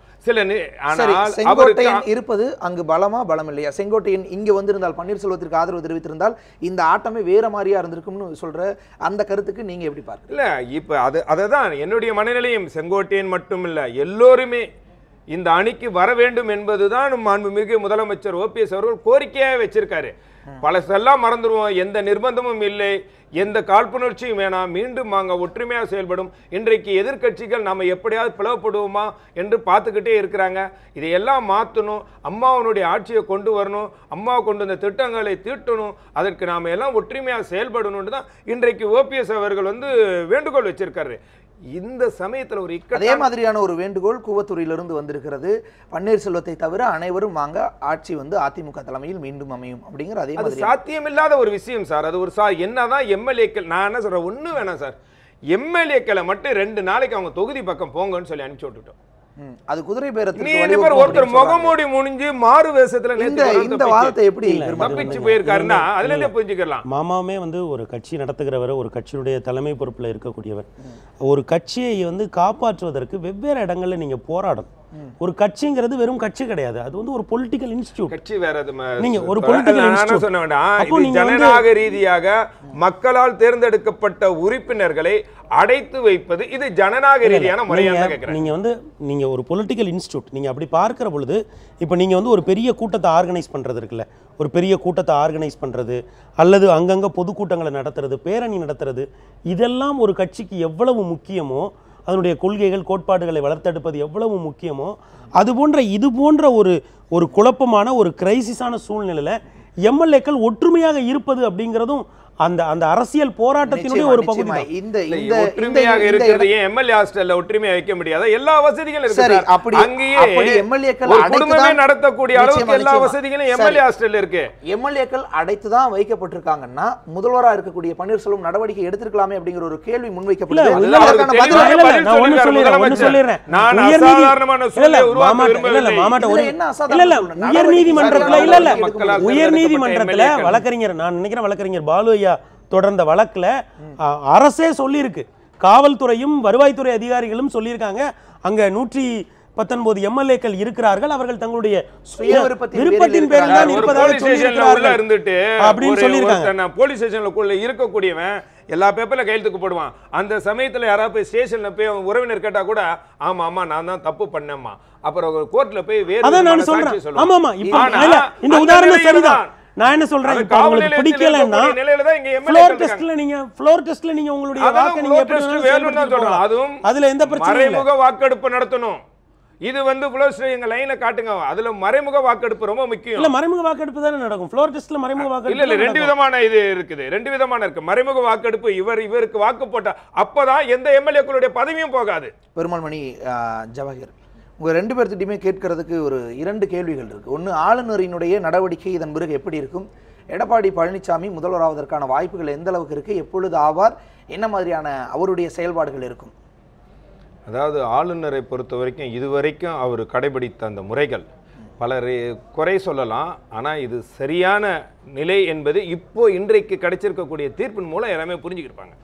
செங்கோட்டையன் இருப்பது அங்கு பலமா பலம் இல்லையா? செங்கோட்டையன் இங்க வந்திருந்தால், பன்னீர்செல்வத்திற்கு ஆதரவு தெரிவித்திருந்தால் இந்த ஆட்டமே வேற மாதிரியா இருந்திருக்கும்னு சொல்ற அந்த கருத்துக்கு நீங்க எப்படி பாருங்க? இல்ல இப்ப அததான் என்னுடைய மனநிலையும். செங்கோட்டையன் மட்டும் இல்ல, எல்லோருமே இந்த அணிக்கு வர வேண்டும் என்பதுதான் மாண்புமிகு முதலமைச்சர் ஓபிஎஸ் அவர்கள் கோரிக்கையாக வச்சிருக்காரு. பலசெல்லாம் மறந்துடுவோம். எந்த நிர்பந்தமும் இல்லை, எந்த காழ்ப்புணர்ச்சியும் வேணாம், மீண்டும் நாங்க ஒற்றுமையாக செயல்படும். இன்றைக்கு எதிர்கட்சிகள் நம்ம எப்படியாவது பிளவுபடுவோமா என்று பார்த்துக்கிட்டே இருக்கிறாங்க. இதையெல்லாம் மாற்றணும், அம்மாவனுடைய ஆட்சியை கொண்டு வரணும், அம்மாவை கொண்டு வந்த திட்டங்களை தீட்டணும், அதற்கு நாம எல்லாம் ஒற்றுமையாக செயல்படணும்னு தான் இன்றைக்கு ஓபிஎஸ் அவர்கள் வந்து வேண்டுகோள் வச்சிருக்காரு. இந்த சமயத்தில் ஒரு அதே மாதிரியான ஒரு வேண்டுகோள் கூவத்தூரிலிருந்து வந்திருக்கிறது. பன்னீர்செல்வத்தை தவிர அனைவரும் வாங்க, ஆட்சி வந்து அதிமுக தலைமையில் மீண்டும் அமையும் அப்படிங்கிற அதே மாதிரி சாத்தியமில்லாத ஒரு விஷயம் சார். அது ஒரு என்னதான் எம்எல்ஏக்கள், நான் என்ன சொல்றேன், ஒண்ணு வேணாம் சார், எம்எல்ஏக்களை மட்டும் 2 நாளைக்கு அவங்க தொகுதி பக்கம் போங்கன்னு சொல்லி அனுப்பிச்சு விட்டுட்டோம். அது குதிரை பேரத்துக்கு ஒருத்தர் முகமூடி முடிஞ்சு மாறு வேஷத்துல இந்த வாதத்தை எப்படி தப்பிச்சு போயிருக்காருன்னா அதுல இருந்தே புரிஞ்சுக்கலாம். மாமாவே வந்து ஒரு கட்சி நடத்துகிறவர், ஒரு கட்சியினுடைய தலைமை பொறுப்புல இருக்கக்கூடியவர். ஒரு கட்சியை வந்து காப்பாற்றுவதற்கு வெவ்வேறு இடங்கள்ல நீங்க போராடணும். ஒரு கட்சிங்கிறது வெறும் கட்சி கிடையாது, அது வந்து ஒரு பொலிட்டிக்கல் இன்ஸ்டிடியூட். கட்சி வேற, நீங்க ஒரு பொலிட்டிக்கல் இன்ஸ்டிடியூட் சொன்ன வேண்டாம். ஜனநாயக ரீதியாக மக்களால் தேர்ந்தெடுக்கப்பட்ட உறுப்பினர்களை அடைத்து வைப்பது இது ஜனநாயக ரீதியான முறையாக கேக்குறேன். நீங்க ஒரு பொலிட்டிக்கல் இன்ஸ்டிடியூட், நீங்க அப்படி பார்க்கிற பொழுது இப்போ நீங்க வந்து ஒரு பெரிய கூட்டத்தை ஆர்கனைஸ் பண்றது இருக்குல்ல, ஒரு பெரிய கூட்டத்தை ஆர்கனைஸ் பண்றது அல்லது அங்கங்க பொதுக்கூட்டங்களை நடத்துறது, பேரணி நடத்துறது, இதெல்லாம் ஒரு கட்சிக்கு எவ்வளவு முக்கியமோ, அதனுடைய கொள்கைகள் கோட்பாடுகளை வளர்த்தெடுப்பது எவ்வளவு முக்கியமோ, இது போன்ற ஒரு குழப்பமான ஒரு கிரைசிஸான சூழ்நிலையில எம்எல்ஏக்கள் ஒற்றுமையாக இருப்பது அப்படிங்கிறதும் அந்த அரசியல் போராட்டத்தினுடைய ஒரு பகுதி தான். இந்த ஒற்றுமையாக இருக்கிறது ஏன் எம்எல்ஏ ஹாஸ்டல்ல ஒற்றுமையா வைக்க முடியாத? எல்லா வசதிகளும் இருக்கு சார். அங்கேயே எம்எல்ஏக்கள் குடும்பமே நடத்தக்கூடிய அளவுக்கு எல்லா வசதிகளும் எம்எல்ஏ ஹாஸ்டல்ல இருக்கு. எம்எல்ஏக்கள் அடைத்து தான் வைக்கப்பட்டிருக்காங்கன்னா முதல்வரா இருக்கக்கூடிய பன்னீர்செல்வம் நடவடிக்கை எடுத்திருக்கலாமே அப்படிங்கிற ஒரு கேள்வி முன்வைக்கப்படுது. உயர்நீதிமன்றத்துல வழக்கறிஞர், நான் நினைக்கிறேன் வழக்கறிஞர் பாலு தொடர்ந்த வழக்குல அரசே சொல்லியிருக்கு, காவல்துறையும் வருவாய்த்துறை அதிகாரிகளும் சொல்லியிருக்காங்க, அங்க 119 எம்எல்ஏக்கள் இருக்கிறார்கள், அவர்கள் தங்களுடைய விருப்பத்தின் பேரில் தான் இருப்பதாக சொல்லியிருக்கிறார்கள் அப்படின்னு சொல்லியிருக்காங்க. போலீஸ் ஸ்டேஷன்ல இருக்கக்கூடியவன் எல்லா பேப்பர்ல கையெழுத்துக்கு போடுவான். அந்த சமயத்துல யாராவது போய் ஸ்டேஷன்ல போய் உறவினர் கேட்டா கூட ஆமா ஆமா நான் தான் தப்பு பண்ணேம்மா, அப்புறம் கோர்ட்ல போய் வேற சாட்சி சொல்லுவாங்க. ஆமா ஆமா, இந்த உதாரணம் சரிதான். நான் என்ன சொல்றேன், இப்போ உங்களுக்கு பிடிக்கலன்னா ஃப்ளோர் டெஸ்ட்ல நீங்க உங்களுடைய வாக்கை நீங்க எப்படி வேணும்னு சொல்றோம், அதுல எந்த பிரச்சனையும் இல்ல. மறைமுக வாக்கெடுப்பு நடத்தணும். இது வந்து ஃப்ளோர் எங்க லைன்ல காட்டுங்க, அதுல மறைமுக வாக்கெடுப்பு ரொம்ப முக்கியம். இல்ல மறைமுக வாக்கெடுப்பு தானே நடக்கும் ஃப்ளோர் டெஸ்ட்ல. மறைமுக வாக்கெடுப்பு இல்ல 2 விதமான இது இருக்குது, 2 விதமான இருக்கு. மறைமுக வாக்கெடுப்பு இவருக்கு வாக்கு போட்டா அப்பதான் எந்த எம்எல்ஏக்களுடைய பதவியும் போகாது. பெருமாள்மணி ஜவஹர், உங்கள் 2 பேர்த்திட்டையுமே கேட்கறதுக்கு ஒரு 2 கேள்விகள் இருக்குது. ஒன்று, ஆளுநரினுடைய நடவடிக்கை இதன் பிறகு எப்படி இருக்கும்? எடப்பாடி பழனிசாமி முதல்வராவதற்கான வாய்ப்புகள் எந்த அளவுக்கு இருக்குது? எப்பொழுது ஆவார்? என்ன மாதிரியான அவருடைய செயல்பாடுகள் இருக்கும்? அதாவது ஆளுநரை பொறுத்த வரைக்கும் இதுவரைக்கும் அவர் கடைபிடித்த அந்த முறைகள் பலர் குறை சொல்லலாம். ஆனால் இது சரியான நிலை என்பது இன்றைக்கு கிடைச்சிருக்கக்கூடிய தீர்ப்பின் மூலம் எல்லாமே புரிஞ்சுக்கிருப்பாங்க.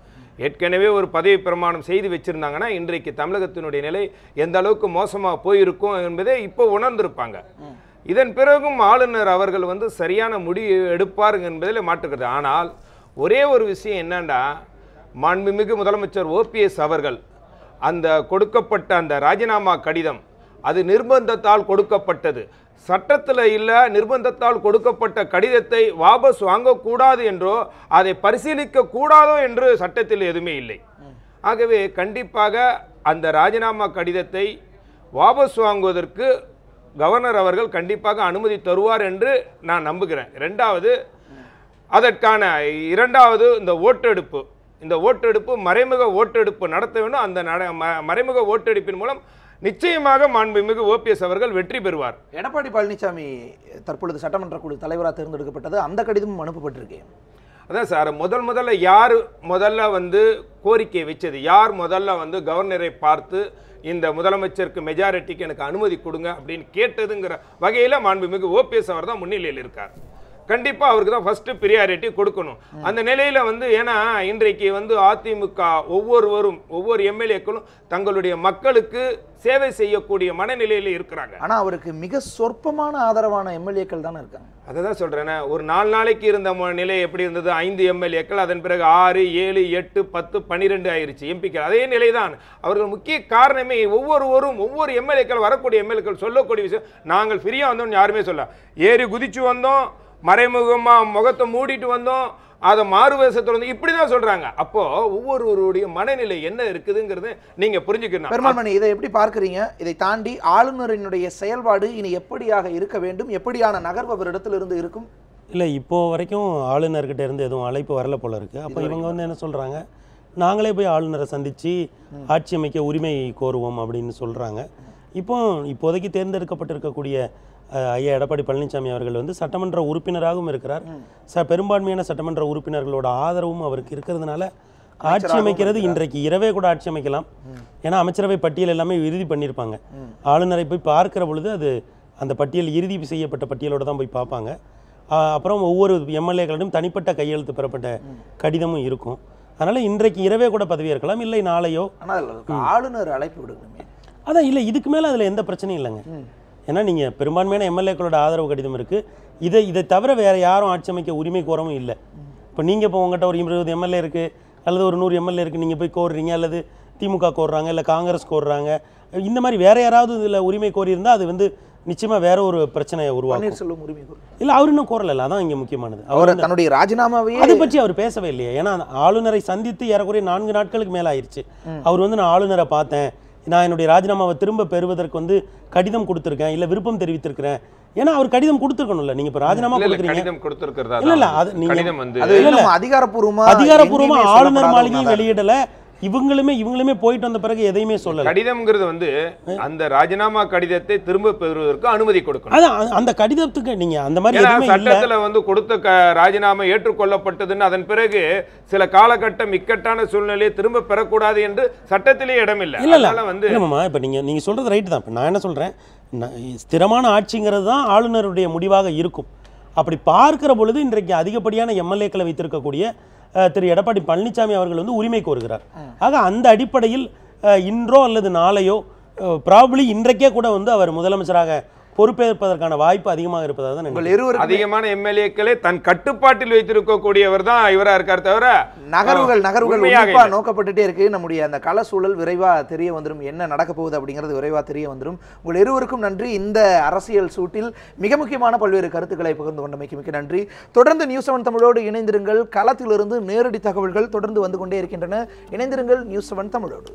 ஏற்கனவே ஒரு பதவி பிரமாணம் செய்து வச்சுருந்தாங்கன்னா இன்றைக்கு தமிழகத்தினுடைய நிலை எந்த அளவுக்கு மோசமாக போயிருக்கும் என்பதை இப்போ உணர்ந்திருப்பாங்க. இதன் பிறகும் ஆளுநர் அவர்கள் சரியான முடிவு எடுப்பார் என்பதில் மாற்றுக்கிறது. ஆனால் ஒரே ஒரு விஷயம் என்னன்னா, மாண்புமிகு முதலமைச்சர் OPS அவர்கள் அந்த கொடுக்கப்பட்ட அந்த ராஜினாமா கடிதம் அது நிர்பந்தத்தால் கொடுக்கப்பட்டது. சட்டத்தில் இல்லை, நிர்பந்தத்தால் கொடுக்கப்பட்ட கடிதத்தை வாபஸ் வாங்கக்கூடாது என்றோ அதை பரிசீலிக்க கூடாதோ என்று சட்டத்தில் எதுவுமே இல்லை. ஆகவே கண்டிப்பாக அந்த ராஜினாமா கடிதத்தை வாபஸ் வாங்குவதற்கு கவர்னர் அவர்கள் கண்டிப்பாக அனுமதி தருவார் என்று நான் நம்புகிறேன். அதற்கான இரண்டாவது இந்த ஓட்டெடுப்பு மறைமுக ஓட்டெடுப்பு நடத்த வேண்டும். அந்த மறைமுக ஓட்டெடுப்பின் மூலம் நிச்சயமாக மாண்புமிகு OPS அவர்கள் வெற்றி பெறுவார். எடப்பாடி பழனிசாமி தற்பொழுது சட்டமன்ற குழு தலைவராக தேர்ந்தெடுக்கப்பட்டது, அந்த கடிதமும் அனுப்பப்பட்டிருக்கேன். அதான் சார், முதல்ல யார் கோரிக்கை வச்சது, யார் கவர்னரை பார்த்து இந்த முதலமைச்சருக்கு மெஜாரிட்டிக்கு எனக்கு அனுமதி கொடுங்க அப்படின்னு கேட்டதுங்கிற வகையில் மாண்புமிகு OPS அவர் தான் முன்னிலையில் இருக்கார். கண்டிப்பாக அவருக்கு தான் ஃபர்ஸ்ட் ப்ரியாரிட்டி கொடுக்கணும். அந்த நிலையில் ஏன்னா இன்றைக்கு அதிமுக ஒவ்வொரு எம்எல்ஏக்களும் தங்களுடைய மக்களுக்கு சேவை செய்யக்கூடிய மனநிலையில் இருக்கிறாங்க. ஆனால் அவருக்கு மிக சொற்பமான ஆதரவான எம்எல்ஏக்கள் தானே இருக்காங்க. அதை தான் சொல்கிறேன். ஒரு 4 நாளைக்கு இருந்த நிலை எப்படி இருந்தது? 5 எம்எல்ஏக்கள், அதன் பிறகு 6, 7, 8, 10, 12 ஆயிடுச்சு எம்பிக்கள். அதே நிலைதான். அவர்கள் முக்கிய காரணமே ஒவ்வொரு எம்எல்ஏக்கள் வரக்கூடிய எம்எல்ஏக்கள் சொல்லக்கூடிய விஷயம், நாங்கள் ஃப்ரீயாக வந்தோம்னு யாருமே சொல்ல, ஏறி குதிச்சு வந்தோம், மறைமுகமாக முகத்தை மூடிட்டு வந்தோம், அதை மாறுவேஷத்தில் வந்து இப்படி தான் சொல்கிறாங்க. அப்போது ஒவ்வொருவருடைய மனநிலை என்ன இருக்குதுங்கிறது நீங்கள் புரிஞ்சுக்கணும். பெருமாள்மணி, இதை எப்படி பார்க்குறீங்க? இதை தாண்டி ஆளுநரினுடைய செயல்பாடு இனி எப்படியாக இருக்க வேண்டும்? எப்படியான நகர்வு அவரிடத்திலிருந்து இருக்கும்? இல்லை, இப்போது வரைக்கும் ஆளுநர்கிட்ட இருந்து எதுவும் அழைப்பு வரல போல இருக்குது. அப்போ இவங்க என்ன சொல்கிறாங்க, நாங்களே போய் ஆளுநரை சந்தித்து ஆட்சி அமைக்க உரிமை கோருவோம் அப்படின்னு சொல்கிறாங்க. இப்போதைக்கு தேர்ந்தெடுக்கப்பட்டிருக்கக்கூடிய ஐயா எடப்பாடி பழனிசாமி அவர்கள் சட்டமன்ற உறுப்பினராகவும் இருக்கிறார். பெரும்பான்மையான சட்டமன்ற உறுப்பினர்களோட ஆதரவும் அவருக்கு இருக்கிறதுனால ஆட்சி அமைக்கிறது இன்றைக்கு இரவே கூட ஆட்சி அமைக்கலாம். ஏன்னா அமைச்சரவை பட்டியல் எல்லாமே இறுதி பண்ணியிருப்பாங்க. ஆளுநரை போய் பார்க்கிற பொழுது அந்த பட்டியல் இறுதி செய்யப்பட்ட பட்டியலோடு தான் போய் பார்ப்பாங்க. அப்புறம் ஒவ்வொரு எம்எல்ஏக்களிடம் தனிப்பட்ட கையெழுத்து பெறப்பட்ட கடிதமும் இருக்கும். அதனால் இன்றைக்கு இரவே கூட பதவி இருக்கலாம், இல்லை நாளையோ. ஆனால் ஆளுநர் அழைப்பு விடுங்க. அதான் இல்லை, இதுக்கு மேலே அதில் எந்த பிரச்சனையும் இல்லைங்க. ஏன்னா நீங்கள் பெரும்பான்மையான எம்எல்ஏக்களோட ஆதரவு கடிதம் இருக்குது. இதை தவிர வேறு யாரும் ஆட்சி அமைக்க உரிமை கோரவும் இல்லை. இப்போ நீங்கள் இப்போ உங்கள்கிட்ட ஒரு 20 எம்எல்ஏ இருக்குது அல்லது ஒரு 100 எம்எல்ஏ இருக்குது, நீங்கள் போய் கோர்றீங்க, அல்லது திமுக கோர்றாங்க, இல்லை காங்கிரஸ் கோர்றாங்க, இந்த மாதிரி வேறு யாராவது இதில் உரிமை கோரியிருந்தால் அது நிச்சயமாக வேற ஒரு பிரச்சனையை உருவாக்கும். இல்லை, அவர் இன்னும் கோரல. அதான் இங்கே முக்கியமானது. அவர் தன்னுடைய ராஜினாமாவே அதை பற்றி அவர் பேசவே இல்லையே. ஏன்னா ஆளுநரை சந்தித்து ஏறக்குறைய 4 நாட்களுக்கு மேலே ஆயிடுச்சு. அவர் நான் ஆளுநரை பார்த்தேன், நான் என்னுடைய ராஜினாமாவை திரும்ப பெறுவதற்கு கடிதம் கொடுத்துருக்கேன், இல்லை விருப்பம் தெரிவித்திருக்கிறேன். ஏன்னா அவர் கடிதம் கொடுத்துருக்கணும்ல. நீங்க இப்ப ராஜினாமா கொடுக்குறீங்க. இல்ல அது நீங்க அதிகாரப்பூர்வமா ஆளுநர் மாளிகையும் வெளியிடல, இவங்களுமே போயிட்டு வந்த பிறகு எதையுமே சொல்லல. கடிதம்ங்கிறது அந்த ராஜினாமா கடிதத்தை திரும்ப பெறுவதற்கு அனுமதி கொடுக்கணும். அதான் அந்த கடிதத்துக்கு நீங்க அந்த மாதிரி சட்டத்துல கொடுத்த ராஜினாமா ஏற்றுக்கொள்ளப்பட்டதுன்னு அதன் பிறகு சில காலகட்டம் இக்கட்டான சூழ்நிலையை திரும்ப பெறக்கூடாது என்று சட்டத்திலே இடமில்லை. இல்ல இப்ப நீங்க சொல்றது ரைட் தான். நான் என்ன சொல்றேன், ஸ்திரமான ஆட்சிங்கிறது தான் ஆளுநருடைய முடிவாக இருக்கும். அப்படி பார்க்கிற பொழுது இன்றைக்கு அதிகப்படியான எம்எல்ஏக்களை வைத்திருக்கக்கூடிய திரு எடப்பாடி பழனிசாமி அவர்கள் உரிமை கோருகிறார். ஆக அந்த அடிப்படையில் இன்றோ அல்லது நாளையோ ப்ராபபிலி இன்றைக்கே கூட அவர் முதலமைச்சராக பொறுப்பேற்பதற்கான வாய்ப்பு அதிகமாக இருப்பதாக தான். அதிகமான எம்எல்ஏக்களை தன் கட்டுப்பாட்டில் வைத்திருக்கக்கூடியவர் தான் இவரா இருக்கார். தவிர நகர்வுகள் நோக்கப்பட்டுட்டே இருக்கு. நம்முடைய அந்த கள சூழல் விரைவா தெரிய வந்துடும், என்ன நடக்க போகுது அப்படிங்கிறது விரைவா தெரிய வந்துடும். உங்கள் இருவருக்கும் நன்றி. இந்த அரசியல் சூட்டில் மிக முக்கியமான பல்வேறு கருத்துக்களை பகிர்ந்து கொண்டமைக்கு மிக்க நன்றி. தொடர்ந்து நியூஸ் 7 தமிழோடு இணைந்திருங்கள். களத்திலிருந்து நேரடி தகவல்கள் தொடர்ந்து வந்து கொண்டே இருக்கின்றன. இணைந்திருங்கள் நியூஸ் 7 தமிழோடு.